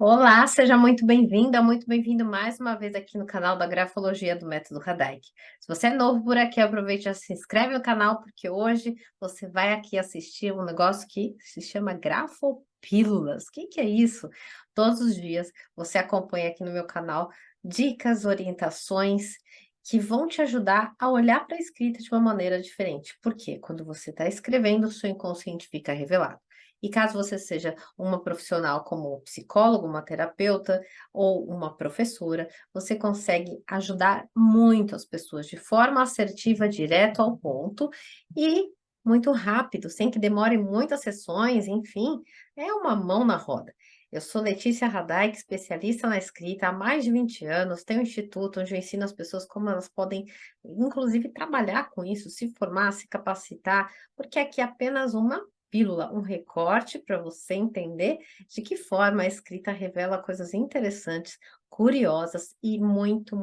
Olá, seja muito bem-vinda, muito bem-vindo mais uma vez aqui no canal da Grafologia do Método Radaic. Se você é novo por aqui, aproveite e já se inscreve no canal, porque hoje você vai aqui assistir um negócio que se chama Grafopílulas. O que é isso? Todos os dias você acompanha aqui no meu canal dicas, orientações que vão te ajudar a olhar para a escrita de uma maneira diferente. Porque quando você está escrevendo, o seu inconsciente fica revelado. E caso você seja uma profissional como um psicólogo, uma terapeuta ou uma professora, você consegue ajudar muito as pessoas de forma assertiva, direto ao ponto e muito rápido, sem que demore muitas sessões, enfim, é uma mão na roda. Eu sou Letícia Radaik, especialista na escrita há mais de 20 anos, tenho um instituto onde eu ensino as pessoas como elas podem, inclusive, trabalhar com isso, se formar, se capacitar, porque aqui é apenas uma pílula, um recorte para você entender de que forma a escrita revela coisas interessantes, curiosas e muito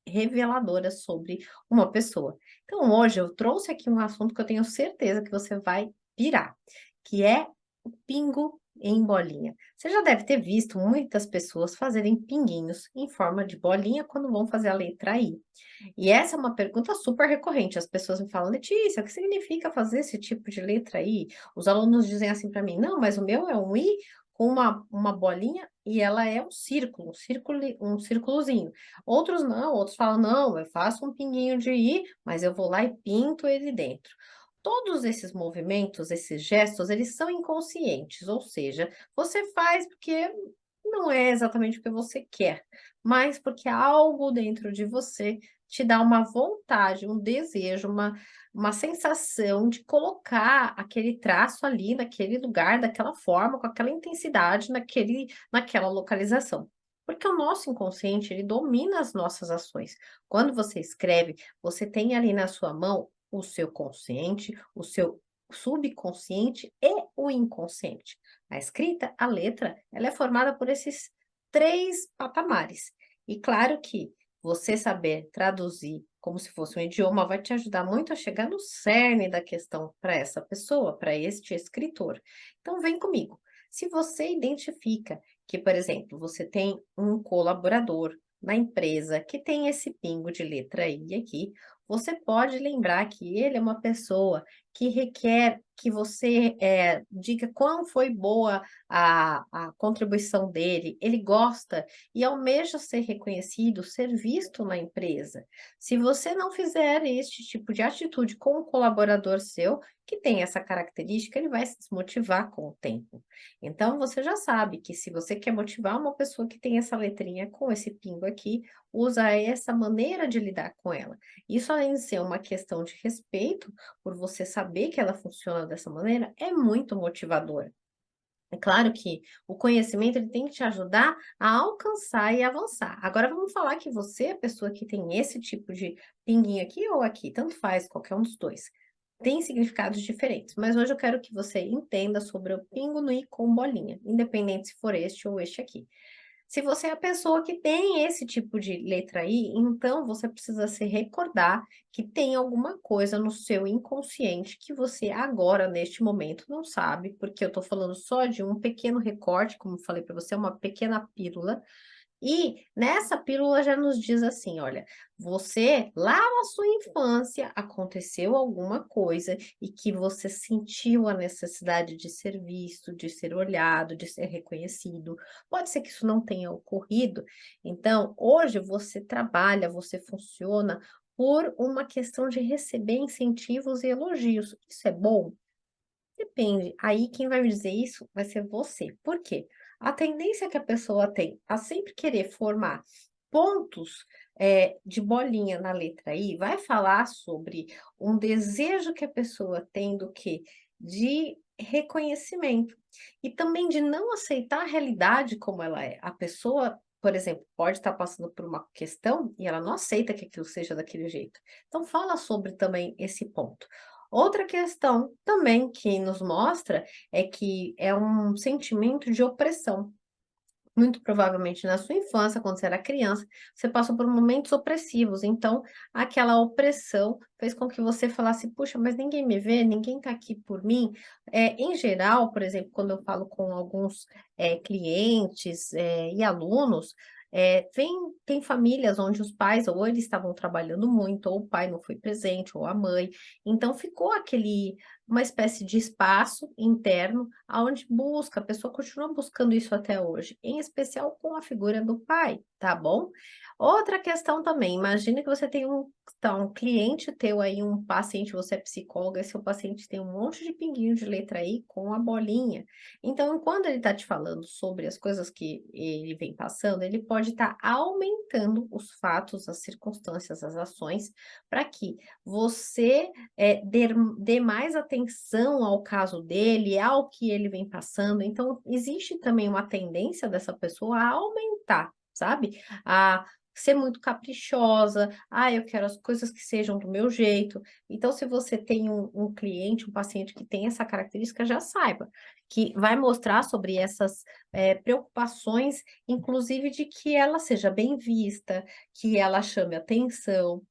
reveladoras sobre uma pessoa. Então, hoje eu trouxe aqui um assunto que eu tenho certeza que você vai pirar, que é o pingo em bolinha. Você já deve ter visto muitas pessoas fazerem pinguinhos em forma de bolinha quando vão fazer a letra I. E essa é uma pergunta super recorrente. As pessoas me falam: "Letícia, o que significa fazer esse tipo de letra aí?" Os alunos dizem assim para mim: "Não, mas o meu é um I com uma bolinha e ela é um círculo, um círculozinho". Outros não, outros falam: "Não, eu faço um pinguinho de I, mas eu vou lá e pinto ele dentro". Todos esses movimentos, esses gestos, eles são inconscientes, ou seja, você faz porque não é exatamente porque você quer, mas porque algo dentro de você te dá uma vontade, um desejo, uma sensação de colocar aquele traço ali naquele lugar, daquela forma, com aquela intensidade, naquela localização. Porque o nosso inconsciente, ele domina as nossas ações. Quando você escreve, você tem ali na sua mão o seu consciente, o seu subconsciente e o inconsciente. A escrita, a letra, ela é formada por esses 3 patamares. E claro que você saber traduzir como se fosse um idioma vai te ajudar muito a chegar no cerne da questão para essa pessoa, para este escritor. Então vem comigo. Se você identifica que, por exemplo, você tem um colaborador na empresa que tem esse pingo de letra I aqui, você pode lembrar que ele é uma pessoa que requer que você, diga quão foi boa a contribuição dele, ele gosta e almeja ser reconhecido, ser visto na empresa. Se você não fizer este tipo de atitude com um colaborador seu, que tem essa característica, ele vai se desmotivar com o tempo. Então, você já sabe que se você quer motivar uma pessoa que tem essa letrinha com esse pingo aqui, usa essa maneira de lidar com ela. Isso, além de ser uma questão de respeito, por você saber que ela funciona dessa maneira, é muito motivador. É claro que o conhecimento ele tem que te ajudar a alcançar e avançar. Agora vamos falar que você, é a pessoa que tem esse tipo de pinguinho aqui ou aqui, tanto faz, qualquer um dos dois, tem significados diferentes. Mas hoje eu quero que você entenda sobre o pingo no i com bolinha, independente se for este ou este aqui. Se você é a pessoa que tem esse tipo de letra I, então você precisa se recordar que tem alguma coisa no seu inconsciente que você agora, neste momento, não sabe, porque eu estou falando só de um pequeno recorte, como eu falei para você, uma pequena pílula, e nessa pílula já nos diz assim: olha, você lá na sua infância aconteceu alguma coisa e que você sentiu a necessidade de ser visto, de ser olhado, de ser reconhecido. Pode ser que isso não tenha ocorrido. Então, hoje você trabalha, você funciona por uma questão de receber incentivos e elogios. Isso é bom? Depende. Aí quem vai me dizer isso vai ser você. Por quê? A tendência que a pessoa tem a sempre querer formar pontos, de bolinha na letra I, vai falar sobre um desejo que a pessoa tem do quê? De reconhecimento. E também de não aceitar a realidade como ela é. A pessoa, por exemplo, pode estar passando por uma questão e ela não aceita que aquilo seja daquele jeito. Então fala sobre também esse ponto. Outra questão também que nos mostra é que é um sentimento de opressão. Muito provavelmente na sua infância, quando você era criança, você passou por momentos opressivos, então aquela opressão fez com que você falasse: "Puxa, mas ninguém me vê, ninguém está aqui por mim". Em geral, por exemplo, quando eu falo com alguns, clientes, e alunos, tem famílias onde os pais ou eles estavam trabalhando muito, ou o pai não foi presente, ou a mãe, então ficou uma espécie de espaço interno aonde busca, a pessoa continua buscando isso até hoje, em especial com a figura do pai, tá bom? Outra questão também, imagina que você tem um cliente teu aí, um paciente, você é psicóloga, e seu paciente tem um monte de pinguinho de letra I com a bolinha. Então, quando ele está te falando sobre as coisas que ele vem passando, ele pode estar aumentando os fatos, as circunstâncias, as ações, para que você dê mais atenção ao caso dele, ao que ele vem passando. Então, existe também uma tendência dessa pessoa a aumentar, sabe? A ser muito caprichosa, eu quero as coisas que sejam do meu jeito. Então, se você tem um cliente, um paciente que tem essa característica, já saiba que vai mostrar sobre essas preocupações, inclusive de que ela seja bem vista, que ela chame atenção.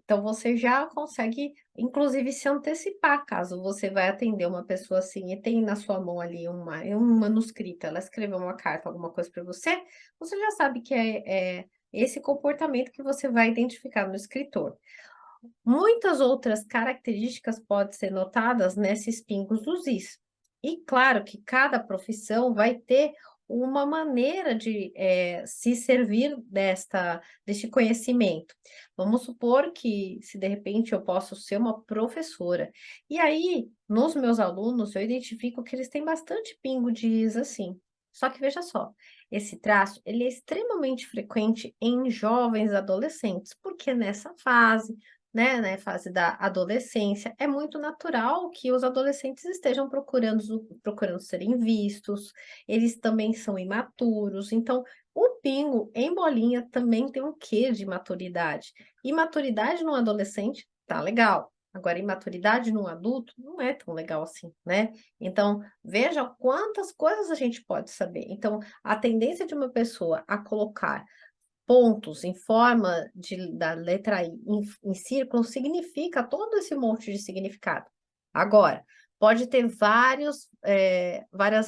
Então você já consegue, inclusive, se antecipar, caso você vai atender uma pessoa assim e tem na sua mão ali um manuscrito, ela escreveu uma carta, alguma coisa para você, você já sabe que é esse comportamento que você vai identificar no escritor. Muitas outras características podem ser notadas nesses pingos dos is. E claro que cada profissão vai ter uma maneira de se servir deste conhecimento. Vamos supor que, se de repente eu posso ser uma professora, e aí, nos meus alunos, eu identifico que eles têm bastante pingo de is assim. Só que veja só, esse traço ele é extremamente frequente em jovens adolescentes, porque nessa fase, né, fase da adolescência, é muito natural que os adolescentes estejam procurando serem vistos, eles também são imaturos, então o pingo em bolinha também tem um quê de maturidade. Imaturidade num adolescente tá legal, agora imaturidade num adulto não é tão legal assim, né. Então, veja quantas coisas a gente pode saber. Então, a tendência de uma pessoa a colocar pontos em forma da letra I em círculo significa todo esse monte de significado. Agora, pode ter várias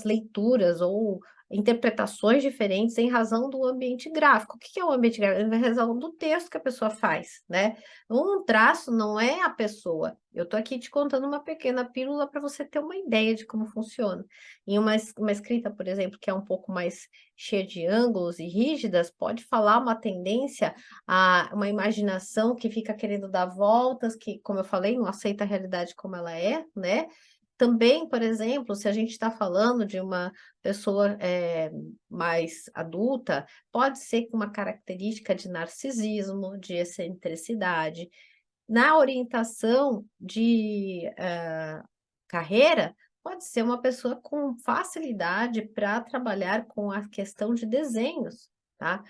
leituras ou interpretações diferentes em razão do ambiente gráfico. O que que é o ambiente gráfico? Em razão do texto que a pessoa faz, né. Um traço não é a pessoa. Eu estou aqui te contando uma pequena pílula para você ter uma ideia de como funciona. Em uma escrita, por exemplo, que é um pouco mais cheia de ângulos e rígidas, pode falar uma tendência a uma imaginação que fica querendo dar voltas, que, como eu falei, não aceita a realidade como ela é, né. Também, por exemplo, se a gente está falando de uma pessoa, mais adulta, pode ser com uma característica de narcisismo, de excentricidade. Na orientação de, carreira, pode ser uma pessoa com facilidade para trabalhar com a questão de desenhos, tá.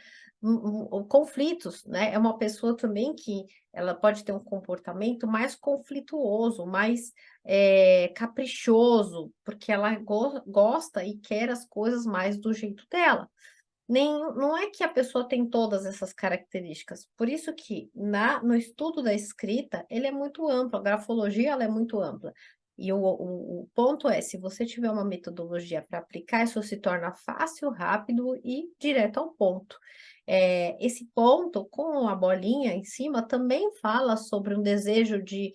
Conflitos, né, é uma pessoa também que ela pode ter um comportamento mais conflituoso, mais, caprichoso, porque ela gosta e quer as coisas mais do jeito dela. Não é que a pessoa tem todas essas características, por isso que no estudo da escrita, ele é muito amplo, a grafologia ela é muito ampla. E o ponto é, se você tiver uma metodologia para aplicar, isso se torna fácil, rápido e direto ao ponto. Esse ponto com a bolinha em cima também fala sobre um desejo de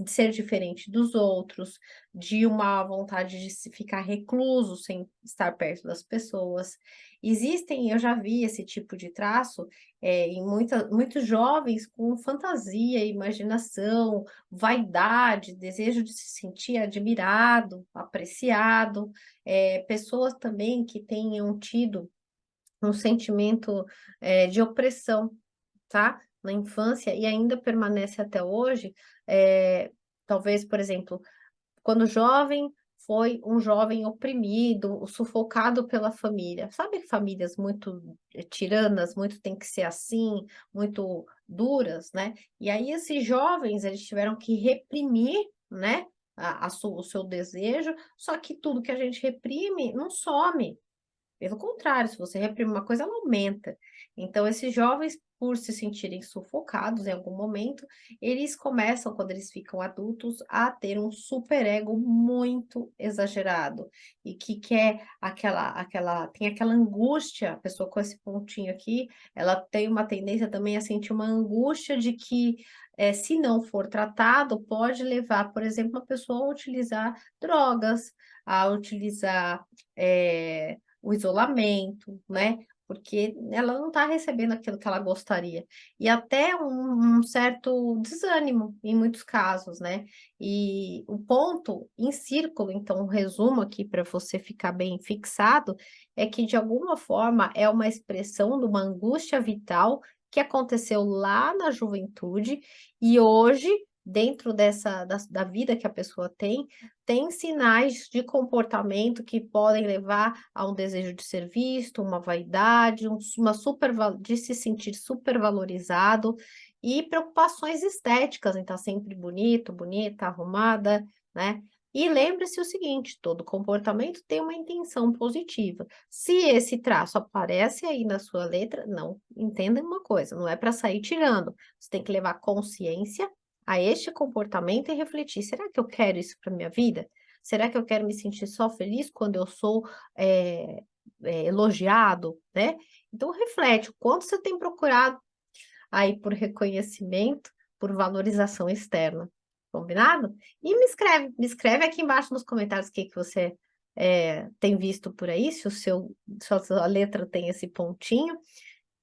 ser diferente dos outros, de uma vontade de se ficar recluso sem estar perto das pessoas. Eu já vi esse tipo de traço, em muitos jovens com fantasia, imaginação, vaidade, desejo de se sentir admirado, apreciado, pessoas também que tenham tido um sentimento, de opressão, tá, na infância e ainda permanece até hoje, talvez, por exemplo, quando jovem, foi um jovem oprimido, sufocado pela família. Sabe famílias muito, tiranas, muito tem que ser assim, muito duras, né. E aí esses jovens, eles tiveram que reprimir, né, o seu desejo, só que tudo que a gente reprime não some. Pelo contrário, se você reprime uma coisa, ela aumenta. Então, esses jovens, por se sentirem sufocados em algum momento, eles começam, quando eles ficam adultos, a ter um superego muito exagerado e que quer tem aquela angústia, a pessoa com esse pontinho aqui, ela tem uma tendência também a sentir uma angústia de que, se não for tratado, pode levar, por exemplo, uma pessoa a utilizar drogas, a utilizar, o isolamento, né, porque ela não está recebendo aquilo que ela gostaria. E até um certo desânimo, em muitos casos, né. E o ponto em círculo, então, um resumo aqui para você ficar bem fixado, é que de alguma forma é uma expressão de uma angústia vital que aconteceu lá na juventude e hoje, dentro dessa da vida que a pessoa tem sinais de comportamento que podem levar a um desejo de ser visto, uma vaidade, uma de se sentir supervalorizado e preocupações estéticas, em estar sempre bonito, bonita, arrumada, né? E lembre-se o seguinte, todo comportamento tem uma intenção positiva. Se esse traço aparece aí na sua letra, não, entenda uma coisa, não é para sair tirando. Você tem que levar consciência a este comportamento e refletir: será que eu quero isso para minha vida? Será que eu quero me sentir só feliz quando eu sou elogiado, né? Então reflete o quanto você tem procurado aí por reconhecimento, por valorização externa, combinado? E me escreve aqui embaixo nos comentários o que que você tem visto por aí, se sua letra tem esse pontinho,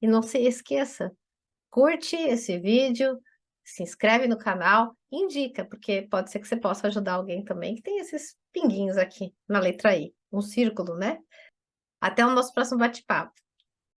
e não se esqueça, curte esse vídeo, se inscreve no canal, indica, porque pode ser que você possa ajudar alguém também que tem esses pinguinhos aqui na letra I, um círculo, né? Até o nosso próximo bate-papo.